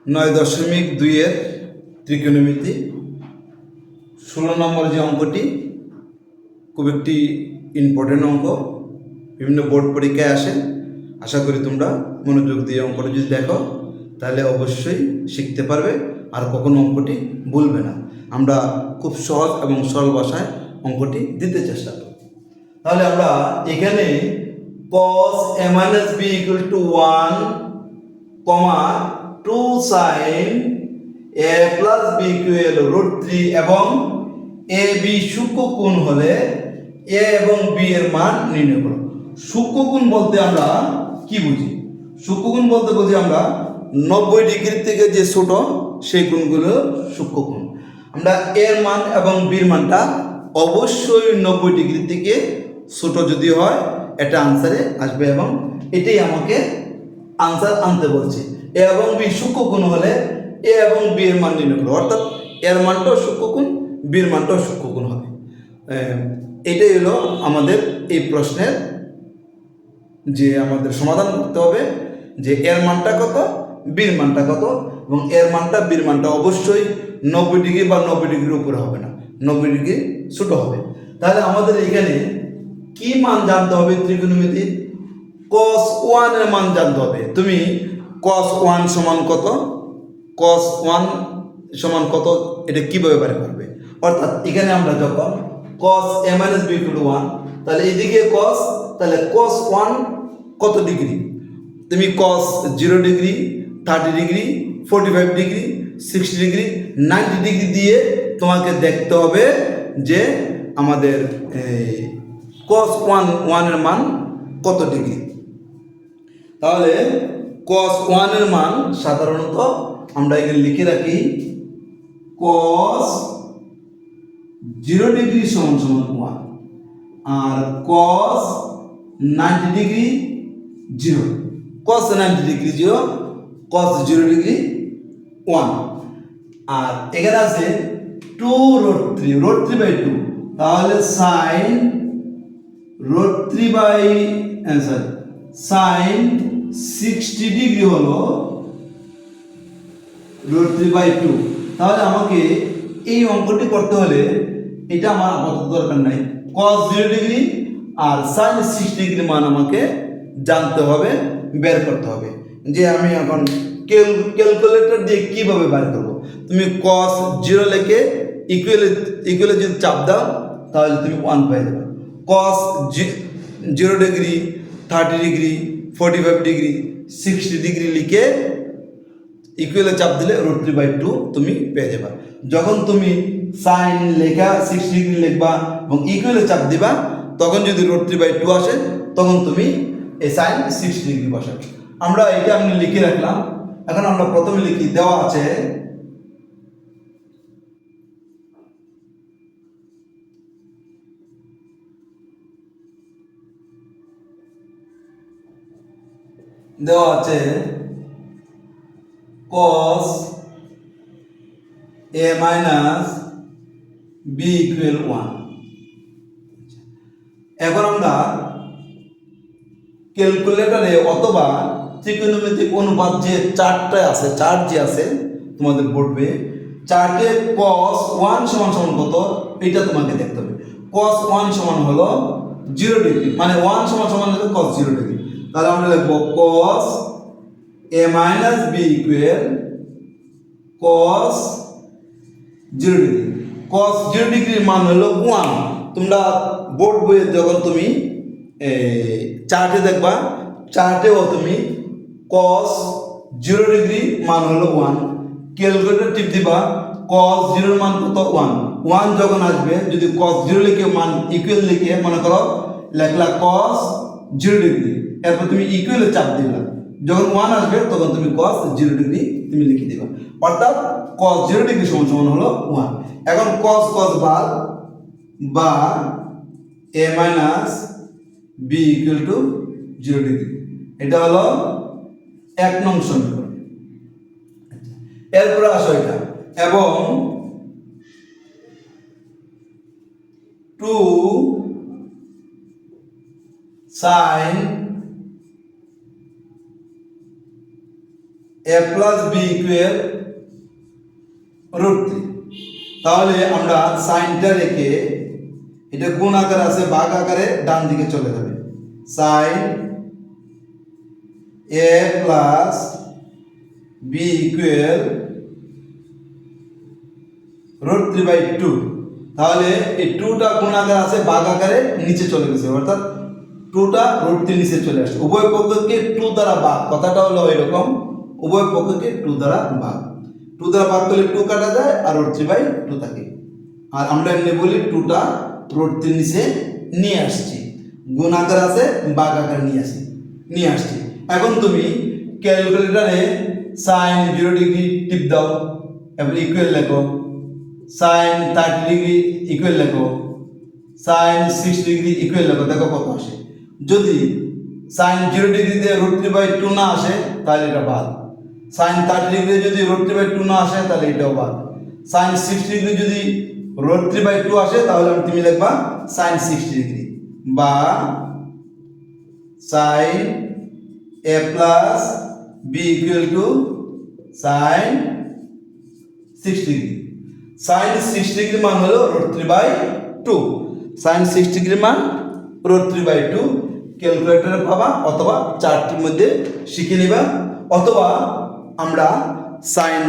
9.2 ত্রিকোণমিতি 16 নম্বর যে অঙ্কটি খুব একটি ইম্পর্টেন্ট অঙ্ক, বিভিন্ন বোর্ড পরীক্ষায় আসে। আশা করি তোমরা মনোযোগ দিয়ে অঙ্কটা যদি দেখো তাহলে অবশ্যই শিখতে পারবে আর কখনো অঙ্কটি ভুলবে না। আমরা খুব সহজ এবং সরল ভাষায় অঙ্কটি দিতে চেষ্টা করব। তাহলে আমরা এখানে cos a minus b equal to 1, 2 sin a plus b equal √3 এবং a b সূক্ষ্ম কোণ হলে a এবং b এর মান নির্ণয় করো। সূক্ষ্ম কোণ বলতে আমরা কি বুঝি? সূক্ষ্ম কোণ বলতে বুঝি আমরা 90 ডিগ্রি থেকে যে ছোট সেই কোণগুলো সূক্ষ্ম কোণ। আমরা এর মান এবং বির মানটা অবশ্যই 90 ডিগ্রি থেকে ছোট যদি হয় এটা আনসারে আসবে এবং এটাই আমাকে আনসার আনতে বলছে। এ এবং বি সূক্ষ্ম কোণ হলে এ এবং বি এর মান নির্ণয় করো, অর্থাৎ এর মানটাও সূক্ষ্ম কোণ, বির মানটাও সূক্ষ্ম কোণ হবে। এটাই হলো আমাদের এই প্রশ্নের যে আমাদের সমাধান করতে হবে যে এর মানটা কত, বির মানটা কত, এবং এর মানটা বির মানটা অবশ্যই 90 ডিগ্রি বা 90 ডিগ্রির উপরে হবে না, 90 ডিগ্রি ছোট হবে। তাহলে আমাদের এখানে কি মান জানতে হবে? ত্রিকোণমিতির cos 1 এর মান জানতে হবে। তুমি cos 1 সমান কত, cos 1 সমান কত এটা কিভাবে বের করবে? অর্থাৎ এখানে আমরা যখন cos a minus b equal to 1, তাহলে এদিকে cos, তাহলে cos 1 কত ডিগ্রি? তুমি cos 0 degree, 30 degree, 45 degree, 60 degree, 90 degree দিয়ে তোমাকে দেখতে হবে যে আমাদের cos 1 এর মান কত ডিগ্রি। তাহলে cos 1 এর মান সাধারণত আমরা এখানে লিখে রাখি cos 0 ডিগ্রি সমান 1 আর cos 90 degree 0, cos 90 degree 0, cos 0 degree 1। আর এখানে আছে 2√3/2, তাহলে sin sin 60 ডিগ্রি হলো √3/2। তাহলে আমাকে এই অঙ্কটি করতে হলে এটা আমার আপাতত দরকার নাই, cos 0 ডিগ্রি আর sin 60 ডিগ্রি মান আমাকে জানতে হবে, বের করতে হবে। যে আমি এখন ক্যালকুলেটর দিয়ে কিভাবে বের করব? তুমি cos 0 লিখে ইকুয়ালে যদি চাপ দাও তাহলে তুমি 1 পেয়ে যাবে। cos 0 degree, 30 degree, 45 degree, 60 degree লিখে ইকুয়ালে চাপ দিলে √3/2 তুমি পেয়ে যাবে। যখন তুমি সাইন লেখা 60 ডিগ্রি লিখবা এবং ইকুয়ালে চাপ দিবা তখন যদি √3/2 আসে তখন তুমি এই সাইন 60 ডিগ্রি বসাবে। আমরা এটা আমি লিখে রাখলাম। এখন আমরা প্রথমে লিখি, দেওয়া আছে cos a minus b equal 1। এখন আমরা ক্যালকুলেটরে অথবা ত্রিকোণমিতিক অনুপাত যে চার্টটা আছে, চার্ট যে আছে তোমাদের পড়বে, চার্টে cos 1 সমান কত এটা তোমাকে দেখতে হবে। cos 1 সমান হলো 0 ডিগ্রি, মানে 1 সমান হলো cos 0 ডিগ্রি। তাহলে আমরা লিখব cos a minus b equal cos 0 degree. cos 0 ডিগ্রির মান হলো 1। তোমরা বোর্ড বইয়ে যখন তুমি চার্টে দেখবা, চার্টেও তুমি cos 0 ডিগ্রি মান হলো 1, ক্যালকুলেটর টিপ দিবা, cos 0 এর মান কত? 1 যখন আসবে যদি cos 0 লিখে মান ইকুয়াল লিখে মনে করো লেখলা cos 0 ডিগ্রি, এরপর তুমি ইকুয়ালে চাপ দিবা, যখন 1 আসবে তখন তুমি cos 0 ডিগ্রি তুমি লিখে দিবা, অর্থাৎ cos 0 ডিগ্রি সমান হলো 1। এখন cos বাদ বা a minus b equal to 0 degree, এটা হলো 1 নং সমীকরণ। এরপরে আসো এটা, এবং 2 sin A plus B equal root three. তাহলে আমরা সাইনটা রেখে, এটা গুণ আকারে আছে, ভাগ আকারে ডান দিকে চলে যাবে। Sine A plus B equal root three by two. তাহলে এই টুটা গুণ আকারে আছে, ভাগ আকারে নিচে চলে গেছে, অর্থাৎ টুটা রুট থ্রি নিচে চলে আসছে। উভয় পক্ষকে টু দ্বারা ভাগ, কথাটা হলো এরকম, উভয় পক্ষকে টু দ্বারা ভাগ। টু দ্বারা ভাগ করলে টু কাটা যায় আর রুট থ্রি বাই টু থাকে। আর আমরা এমনি বলি টুটা রুট থ্রি নিচে নিয়ে আসছি, গুণ আকার আছে, ভাগ আকারে নিয়ে আসছি। এখন তুমি ক্যালকুলেটরে সাইন 0 ডিগ্রি টিপ দাও, এবার ইকুয়াল লেখো, সাইন 30 ডিগ্রি ইকুয়াল লেখো, সাইন 6 ডিগ্রি ইকুয়াল লেখো, দেখো কত আসে। যদি সাইন 0 ডিগ্রিতে রুট থ্রি বাই টু না আসে তাহলে এটা বাদ। সাইন 30 ডিগ্রি যদি রুট থ্রি বাই টু না আসে তাহলে এটাও বাদ। সাইন 60 ডিগ্রি যদি রুট থ্রি বাই টু আসে তাহলে তুমি লিখবা সাইন 60 ডিগ্রি, বা sine A plus B equal to sine 6 degree. Sine 6 degree মান হলো root three by two. Sine 6 degree মান রুট থ্রি বাই টু ক্যালকুলেটরে পাবা, অথবা চারটির মধ্যে শিখে নিবা, অথবা আমরা sine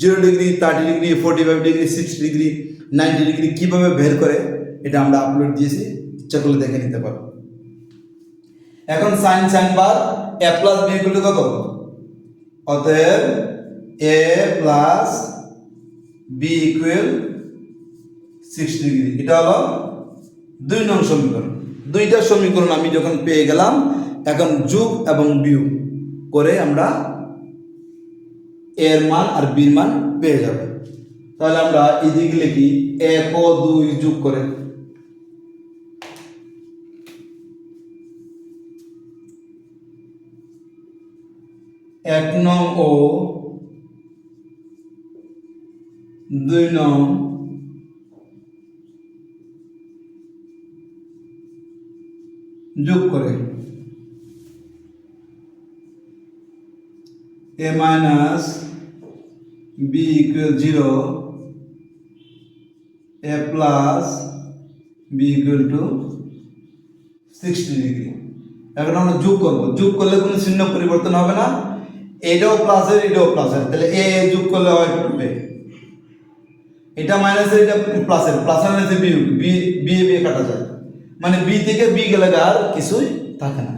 0 degree, 30 degree, 45 degree, 60 degree, 90 degree কীভাবে বের করে এটা আমরা আপলোড দিয়েছি, ইচ্ছা করলে দেখে নিতে পারো। এখন সাইন বার A plus B equal to কত? অতএব A plus B equal 60 degree. এটা হলো 2 নং সমীকরণ। দুইটা সমীকরণ আমি যখন পেয়ে গেলাম, এখন যোগ এবং বিয়োগ করে আমরা এর মান আর বির মান পেয়ে যাব। তাহলে আমরা এদিকে লিখি 1 ও 2 যোগ করে 1 নং ও 2 নং যোগ করে a minus B equal 0, a plus B equal to 60 degree. এখন আমরা যোগ করব, যোগ করলে কোনো চিহ্ন পরিবর্তন হবে না, এটাও প্লাসের এটাও প্লাসের, তাহলে এ যোগ করলে হয় 2a, এটা মাইনাসের এটা প্লাসের, প্লাসের মাইনাসে বিয়োগ, বি বি কাটা যায়, মানে বি থেকে বি গেলে আর কিছুই থাকে না।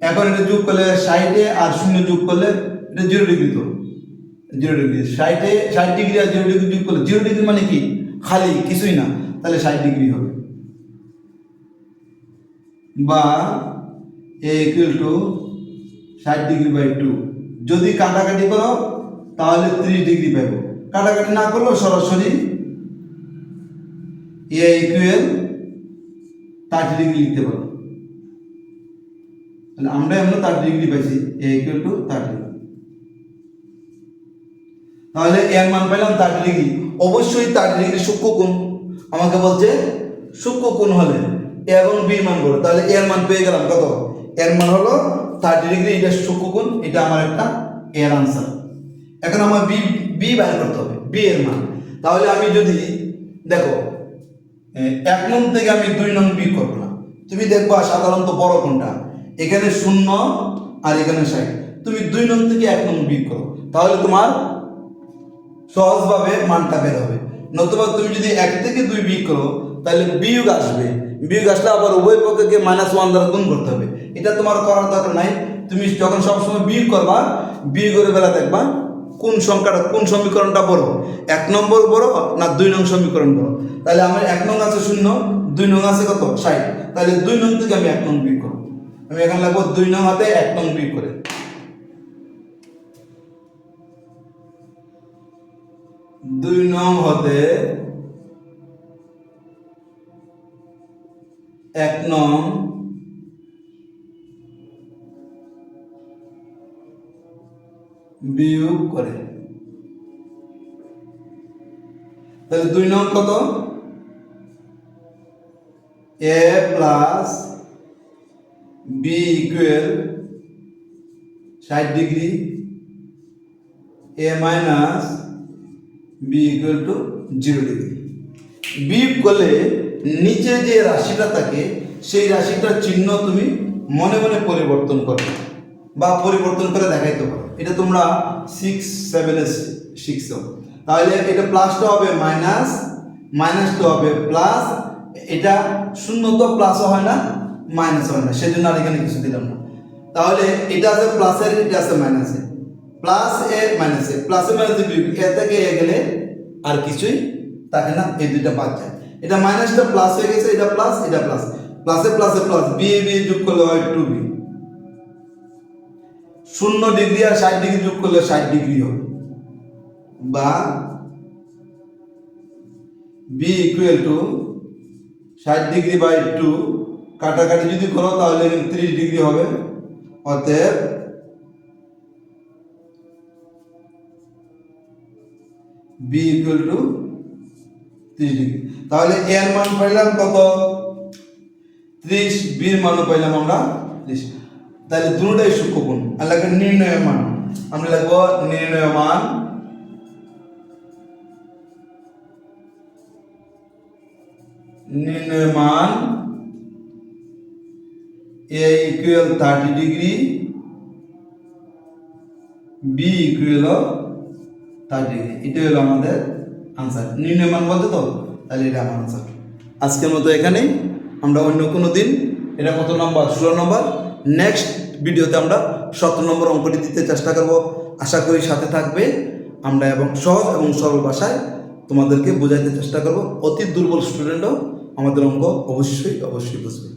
এখন এটা যোগ করলে 60 আর 0 যোগ করলে এটা 0 ডিগ্রি, তো 0 ডিগ্রি 60 ডিগ্রি আর 0 ডিগ্রি যোগ করলে 0 ডিগ্রি মানে কি খালি কিছুই না, তাহলে 60 ডিগ্রি হবে। বা এ ইকুয়াল টু 60 ডিগ্রি বাই 2। যদি কাটাকাটি করো তাহলে 30 ডিগ্রি পাবো, কাটাকাটি না করলেও সরাসরি এ ইকুয়াল 30 ডিগ্রি লিখতে পারো। তাহলে আমরা এমন 30 ডিগ্রি পাইছি, এ ইকুয়াল টু 30। তাহলে এর মান পেলাম 30 ডিগ্রি। অবশ্যই 30 ডিগ্রি সূক্ষ্মকোণ, আমাকে বলছে সূক্ষ্মকোণ হলে এ এবং বি মান বলো, তাহলে এর মান পেয়ে গেলাম কত? এর মান হলো 30 ডিগ্রি, এটা সূক্ষ্মকোণ, এটা আমার একটা এর আনসার। এখন আমার বি বি বের করতে হবে, বি এর মান। তাহলে আমি যদি দেখো 1 নং থেকে আমি 2 নং বি করব না, তুমি দেখবা সাধারণত বড় কোনটা, এখানে 0 আর এখানে 60, তুমি 2 নং থেকে 1 নং বি করো, তাহলে তোমার সহজভাবে মানটা বের হবে। নতুবা তুমি যদি 1 থেকে 2 বিয়োগ করো তাহলে বিয়োগ আসবে, বিয়োগ আসলে আবার উভয় পক্ষকে -1 দ্বারা গুণ করতে হবে, এটা তোমার করার দরকার নাই। তুমি যখন সবসময় বিয়োগ করবা, বিয়োগের বেলা দেখবা কোন সংখ্যাটা, কোন সমীকরণটা বড়, 1 নম্বর বড় না 2 নং সমীকরণ বড়। তাহলে আমার 1 নং আছে 0, 2 নং আছে কত 60, তাহলে 2 নং থেকে আমি 1 নং বিয়োগ করব। আমি এখানে লিখব 2 নং হাতে 1 নং বিয়োগ করে, 2 নং হতে 1 নং বিয়োগ করে। তাহলে 2 নং কত? A plus B equal 60 degree a minus B equal to 0 degree. বিয়োগ করলে নিচে যে রাশিটা থাকে সেই রাশিটার চিহ্ন তুমি মনে মনে পরিবর্তন করবে বা পরিবর্তন করে দেখাইতে পারো। এটা তোমরা 6-7 শিখছো। তাহলে এটা প্লাসটা হবে মাইনাস, মাইনাসটা হবে প্লাস, এটা শূন্য তো প্লাসও হয় না মাইনাস হয় না, সেজন্য আর এখানে কিছু দিলাম না। তাহলে এটা আছে প্লাসের, এটা আছে মাইনাসে, প্লাস এ মাইনাস এ, প্লাসে মাইনাসে বিয়োগ, এ থেকে এ গেলে আর কিছুই থাকে না, এই দুইটা বাদ যায়। এটা মাইনাসটা প্লাস হয়ে গেছে, এটা প্লাস, এটা প্লাস, প্লাসে প্লাসে প্লাস, বি এ বি যোগ করলে হয় 2b। 0 ডিগ্রি আর 60 ডিগ্রি যোগ করলে 60 ডিগ্রি হবে, বা B equal to 60 degree by 2, কাটাকাটি যদি করো তাহলে 30 ডিগ্রি হবে। অতএব বি ইকুয়াল টু 30 ডিগ্রি। তাহলে এর মান পাইলাম কত? 30, বির মানও পাইলাম আমরা 30। তাহলে দুটোটাই সূক্ষ্মকোণ। আর লাগবে নির্ণয় মান, আমরা লিখবো নির্ণয় মান a equal 30 degree, B equal 30 degree. এটা হলো আমাদের আনসার। নির্ণয় মান বলতে তো, তাহলে এটা আমার আনসার। আজকের মতো এখানেই, আমরা অন্য কোনো দিন, এটা কত নম্বর? 16 নম্বর। নেক্সট ভিডিওতে আমরা 17 নম্বর অঙ্কটি দিতে চেষ্টা করব। আশা করি সাথে থাকবে। আমরা এবং সহজ এবং সরল ভাষায় তোমাদেরকে বোঝাইতে চেষ্টা করব। অতি দুর্বল স্টুডেন্টও আমাদের অঙ্ক অবশ্যই বুঝবে।